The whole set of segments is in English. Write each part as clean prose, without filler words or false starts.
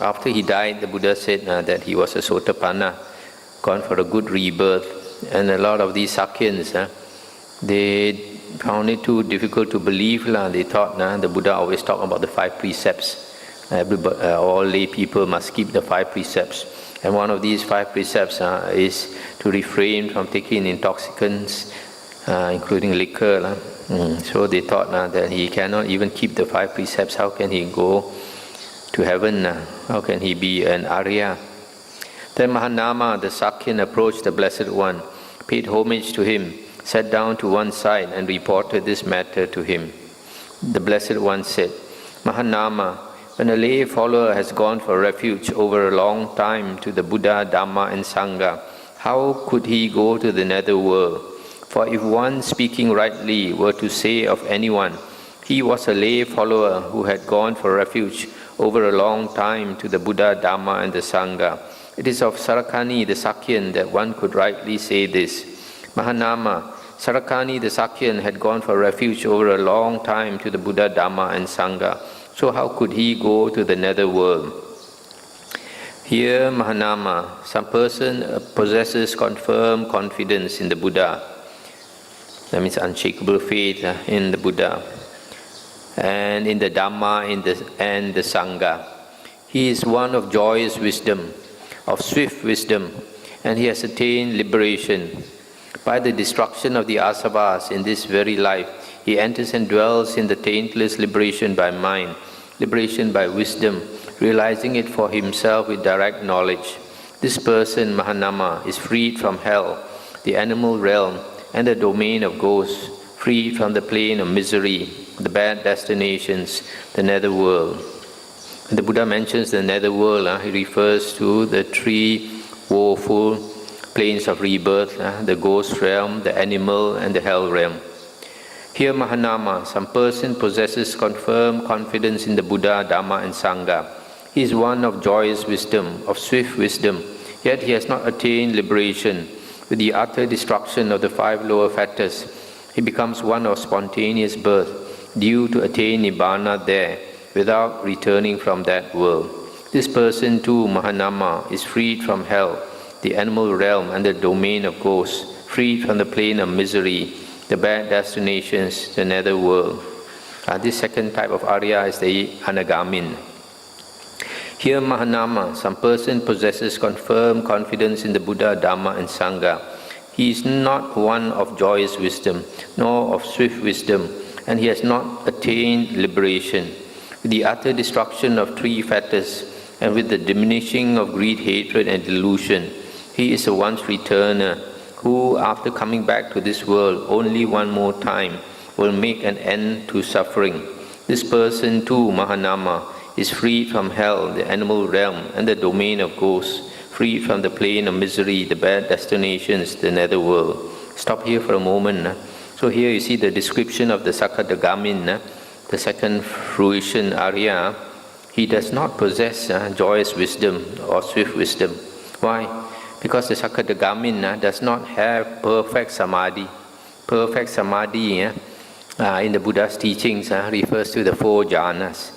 After he died, the Buddha said that he was a Sotapanna, gone for a good rebirth. And a lot of these Sakyans, they found it too difficult to believe. They thought the Buddha always talked about the 5 precepts. All lay people must keep the 5 precepts. And one of these 5 precepts is to refrain from taking intoxicants, including liquor. So they thought that he cannot even keep the 5 precepts. How can he go to heaven? How can he be an Arya? Then Mahanama, the Sakyan, approached the Blessed One, paid homage to him, sat down to one side and reported this matter to him. The Blessed One said, Mahanama, when a lay follower has gone for refuge over a long time to the Buddha, Dhamma and Sangha, how could he go to the nether world? For if one speaking rightly were to say of anyone, he was a lay follower who had gone for refuge over a long time to the Buddha, Dhamma and the Sangha, it is of Sarakani the Sakyan that one could rightly say this. Mahanama, Sarakani the Sakyan had gone for refuge over a long time to the Buddha, Dhamma and Sangha. So how could he go to the nether world? Here, Mahanama, some person possesses confirmed confidence in the Buddha. That means unshakable faith in the Buddha and in the Dhamma and the Sangha. He is one of joyous wisdom, of swift wisdom, and he has attained liberation. By the destruction of the asavas in this very life, he enters and dwells in the taintless liberation by mind, liberation by wisdom, realizing it for himself with direct knowledge. This person, Mahanama, is freed from hell, the animal realm, and the domain of ghosts, freed from the plane of misery, the bad destinations, the nether world. When the Buddha mentions the nether world, he refers to the 3 woeful planes of rebirth, the ghost realm, the animal, and the hell realm. Here, Mahanama, some person possesses confirmed confidence in the Buddha, Dhamma, and Sangha. He is one of joyous wisdom, of swift wisdom, yet he has not attained liberation. With the utter destruction of the 5 lower fetters, he becomes one of spontaneous birth, due to attain Nibbana there, without returning from that world. This person too, Mahanama, is freed from hell, the animal realm and the domain of ghosts, freed from the plane of misery, the bad destinations, the nether world. This second type of Arya is the Anagamin. Here, Mahanama, some person possesses confirmed confidence in the Buddha, Dhamma and Sangha. He is not one of joyous wisdom, nor of swift wisdom, and he has not attained liberation. With the utter destruction of 3 fetters, and with the diminishing of greed, hatred and delusion, he is a once returner, who, after coming back to this world only one more time, will make an end to suffering. This person too, Mahanama, is freed from hell, the animal realm, and the domain of ghosts, freed from the plane of misery, the bad destinations, the nether world. Stop here for a moment. So here you see the description of the Sakadagamin, the second fruition Arya. He does not possess joyous wisdom or swift wisdom. Why? Because the Sakadagamin does not have perfect samadhi. Perfect samadhi in the Buddha's teachings refers to the 4 jhanas.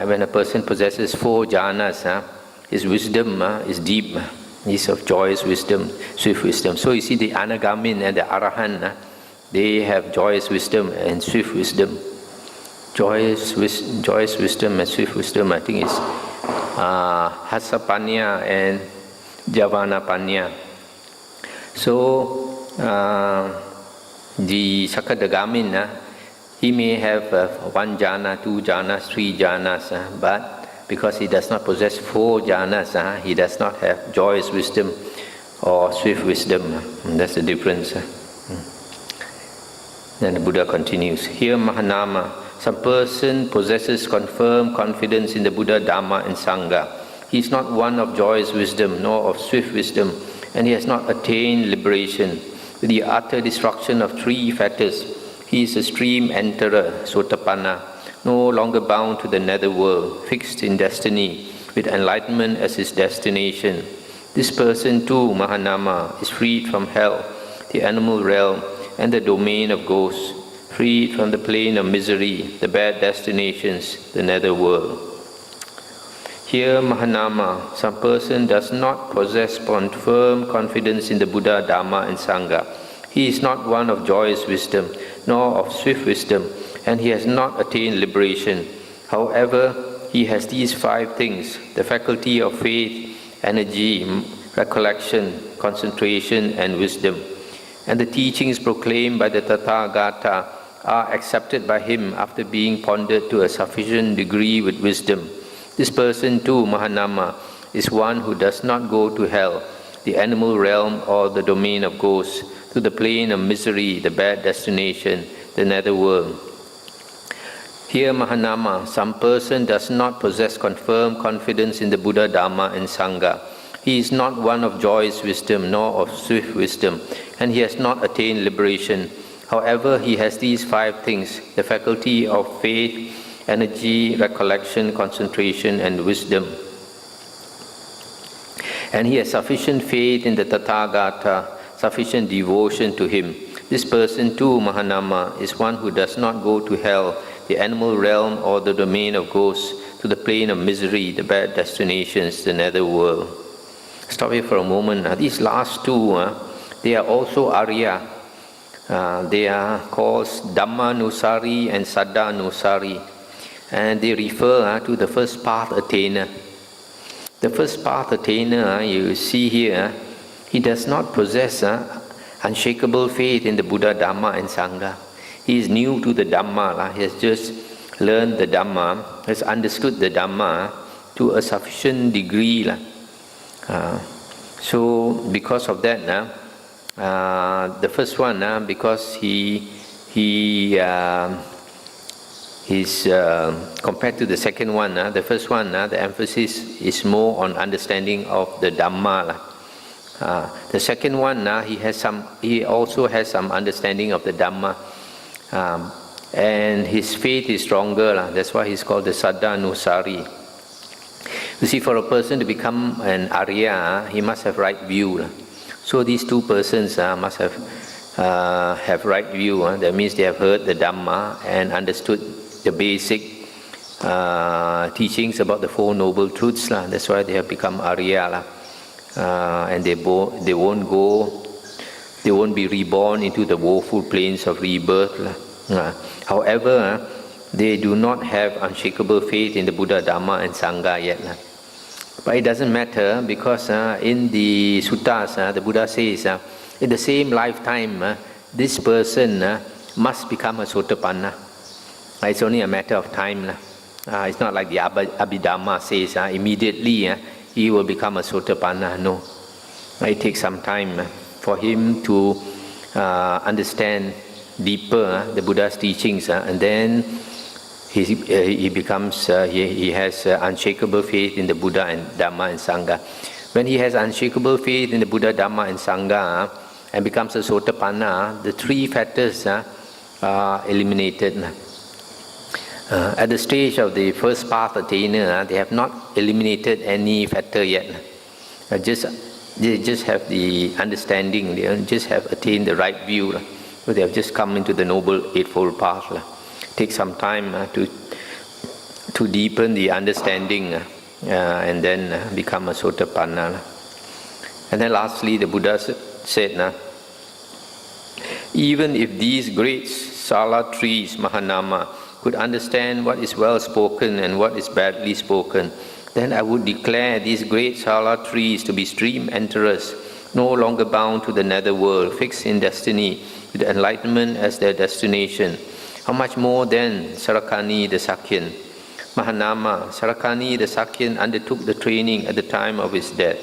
When a person possesses 4 jhanas, his wisdom is deep. He's of joyous wisdom, swift wisdom. So you see the Anagamin and the Arahant, they have joyous wisdom and swift wisdom. Joyous wisdom and swift wisdom, I think, is Hasapanya and Javanapanya. So the Sakadagamin, he may have 1 jhana, 2 jhanas, 3 jhanas, but because he does not possess 4 jhanas, he does not have joyous wisdom or swift wisdom. That's the difference. Then the Buddha continues. Here, Mahanama, some person possesses confirmed confidence in the Buddha, Dhamma and Sangha. He is not one of joyous wisdom, nor of swift wisdom, and he has not attained liberation. With the utter destruction of 3 fetters, he is a stream enterer, Sotapanna, no longer bound to the nether world, fixed in destiny, with enlightenment as his destination. This person too, Mahanama, is freed from hell, the animal realm, and the domain of ghosts, freed from the plane of misery, the bad destinations, the nether world. Here, Mahanama, some person does not possess firm confidence in the Buddha, Dharma, and Sangha. He is not one of joyous wisdom, nor of swift wisdom, and he has not attained liberation. However, he has these 5 things: the faculty of faith, energy, recollection, concentration, and wisdom. And the teachings proclaimed by the Tathagata are accepted by him after being pondered to a sufficient degree with wisdom. This person too, Mahanama, is one who does not go to hell, the animal realm, or the domain of ghosts, to the plane of misery, the bad destination, the netherworld. Here, Mahanama, some person does not possess firm confidence in the Buddha, Dharma, and Sangha. He is not one of joyous wisdom, nor of swift wisdom, and he has not attained liberation. However, he has these 5 things: the faculty of faith, energy, recollection, concentration, and wisdom. And he has sufficient faith in the Tathagata, sufficient devotion to him. This person too, Mahanama, is one who does not go to hell, the animal realm, or the domain of ghosts, to the plane of misery, the bad destinations, the netherworld. Stop here for a moment. These last 2, they are also Arya. They are called Dhammanusari and Saddhanusari. And they refer to the first path attainer. The first path attainer, you see here, he does not possess unshakable faith in the Buddha, Dhamma, and Sangha. He is new to the Dhamma. He has just learned the Dhamma, has understood the Dhamma to a sufficient degree. So because of that, the first one, because he compared to the second one, the first one, the emphasis is more on understanding of the Dhamma. The second one, he also has some understanding of the Dhamma, and his faith is stronger. That's why he's called the Saddhanusari. You see, for a person to become an Arya, he must have right view. So these 2 persons must have right view. That means they have heard the Dhamma and understood the basic teachings about the 4 noble truths. That's why they have become Arya. And they won't be reborn into the woeful plains of rebirth. However, they do not have unshakable faith in the Buddha, Dhamma, and Sangha yet. But it doesn't matter, because in the suttas, the Buddha says, in the same lifetime, this person must become a Sotapanna. It's only a matter of time. It's not like the Abhidhamma says immediately he will become a Sotapanna. No. It takes some time for him to understand deeper the Buddha's teachings, and then he becomes, he has unshakable faith in the Buddha and Dhamma and Sangha. When he has unshakable faith in the Buddha, Dhamma, and Sangha and becomes a Sotapanna, the 3 factors are eliminated. At the stage of the first path attainer, they have not eliminated any factor yet. They just have the understanding, they just have attained the right view. So they have just come into the Noble Eightfold Path. It takes some time to deepen the understanding and then become a Sotapanna. And then lastly, the Buddha said, even if these great Sala trees, Mahanama, could understand what is well spoken and what is badly spoken, then I would declare these great Sala trees to be stream enterers, no longer bound to the netherworld, fixed in destiny, with enlightenment as their destination. How much more then Sarakani the Sakyan? Mahanama, Sarakani the Sakyan undertook the training at the time of his death.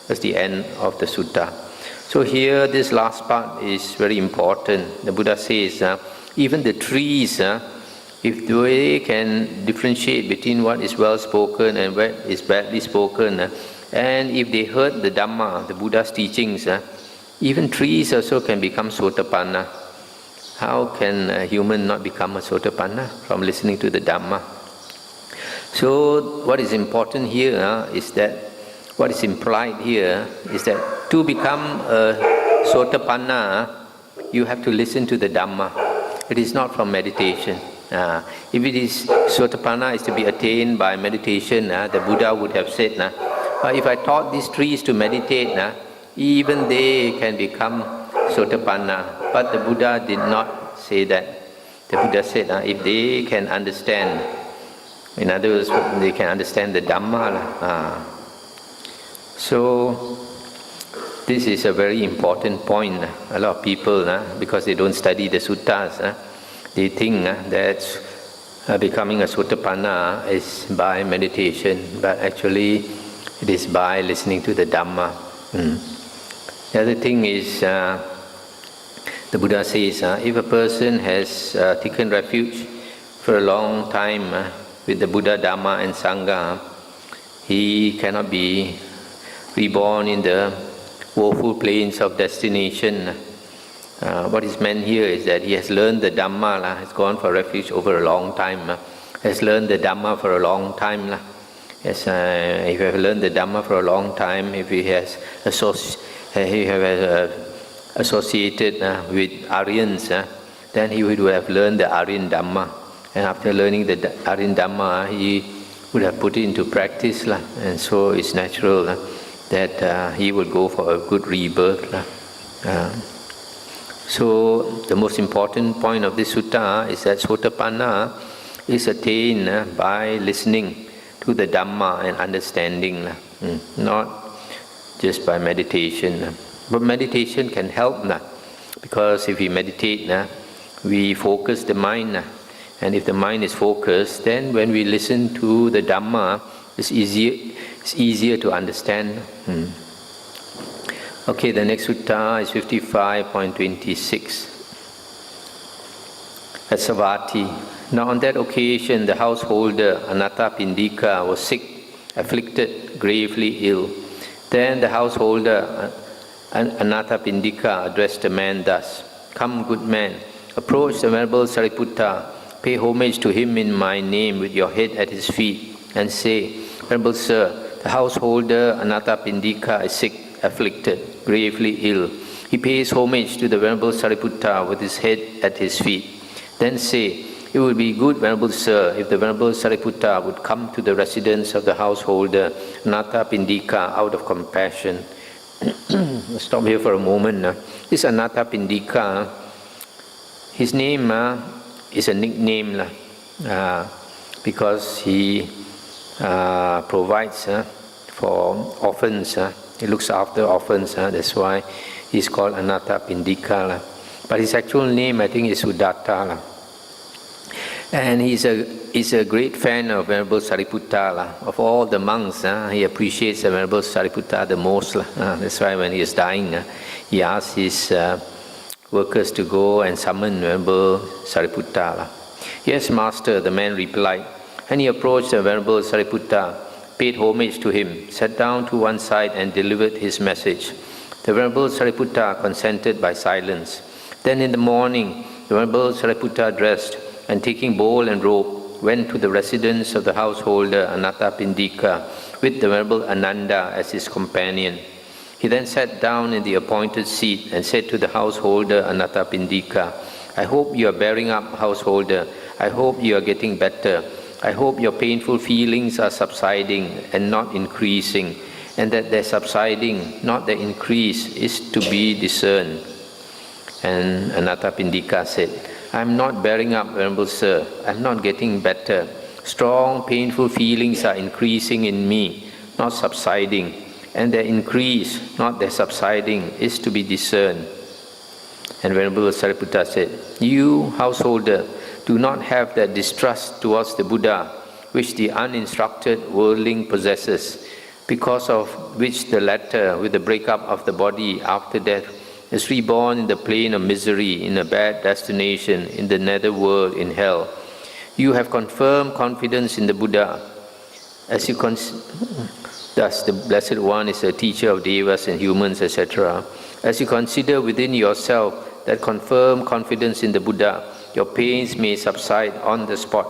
That's the end of the sutta. So here, this last part is very important. The Buddha says, even the trees, if they can differentiate between what is well spoken and what is badly spoken, and if they heard the Dhamma, the Buddha's teachings, even trees also can become Sotapanna. How can a human not become a Sotapanna from listening to the Dhamma? So what is important here is that, what is implied here is that to become a Sotapanna, you have to listen to the Dhamma. It is not from meditation. If it is Sotapanna is to be attained by meditation, the Buddha would have said, if I taught these trees to meditate, even they can become Sotapanna. But the Buddha did not say that. The Buddha said, if they can understand, in other words, they can understand the Dhamma. So, this is a very important point. A lot of people, because they don't study the suttas, they think that becoming a Sotapanna is by meditation, but actually it is by listening to the Dhamma. The other thing is, the Buddha says, if a person has taken refuge for a long time with the Buddha, Dhamma and Sangha, he cannot be reborn in the woeful plains of destination. What is meant here is that he has learned the Dhamma, has gone for refuge over a long time, has learned the Dhamma for a long time. Yes, if you have learned the Dhamma for a long time, if he has associated with Aryans, then he would have learned the Aryan Dhamma. And after learning the Aryan Dhamma, he would have put it into practice. And so it's natural that he will go for a good rebirth. So the most important point of this sutta is that Sotapanna is attained by listening to the Dhamma and understanding, not just by meditation. But meditation can help, because if we meditate, we focus the mind, and if the mind is focused, then when we listen to the Dhamma, it's easier to understand. Okay, the next sutta is 55.26. At Savatthi. Now on that occasion, the householder Anathapindika was sick, afflicted, gravely ill. Then the householder Anathapindika addressed the man thus: Come, good man, approach the Venerable Sariputta, pay homage to him in my name with your head at his feet, and say, Venerable Sir, the householder Anathapindika is sick, afflicted, gravely ill. He pays homage to the Venerable Sariputta with his head at his feet. Then say, it would be good, Venerable Sir, if the Venerable Sariputta would come to the residence of the householder Anathapindika out of compassion. Stop here for a moment. This Anathapindika, his name is a nickname because he provides for orphans. He looks after orphans. That's why he's called Anathapindika. But his actual name, I think, is Sudatta. And he's a great fan of Venerable Sariputta. Of all the monks, he appreciates the Venerable Sariputta the most. That's why when he is dying, he asks his workers to go and summon Venerable Sariputta. Yes, Master, the man replied. And he approached the Venerable Sariputta, paid homage to him, sat down to one side and delivered his message. The Venerable Sariputta consented by silence. Then in the morning, the Venerable Sariputta dressed, and taking bowl and robe, went to the residence of the householder Anathapindika with the Venerable Ananda as his companion. He then sat down in the appointed seat and said to the householder Anathapindika, I hope you are bearing up, householder. I hope you are getting better. I hope your painful feelings are subsiding and not increasing, and that their subsiding, not their increase, is to be discerned. And Anathapindika said, I am not bearing up, Venerable Sir. I am not getting better. Strong, painful feelings are increasing in me, not subsiding, and their increase, not their subsiding, is to be discerned. And Venerable Sariputta said, You, householder, do not have that distrust towards the Buddha which the uninstructed worldling possesses, because of which the latter, with the breakup of the body after death, is reborn in the plain of misery, in a bad destination, in the nether world, in hell. You have confirmed confidence in the Buddha. Thus the Blessed One is a teacher of devas and humans, etc. As you consider within yourself that confirmed confidence in the Buddha, your pains may subside on the spot.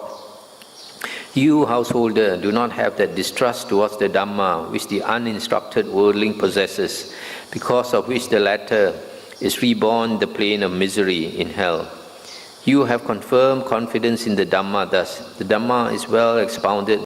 You, householder, do not have that distrust towards the Dhamma which the uninstructed worldling possesses, because of which the latter is reborn in the plain of misery in hell. You have confirmed confidence in the Dhamma thus. The Dhamma is well expounded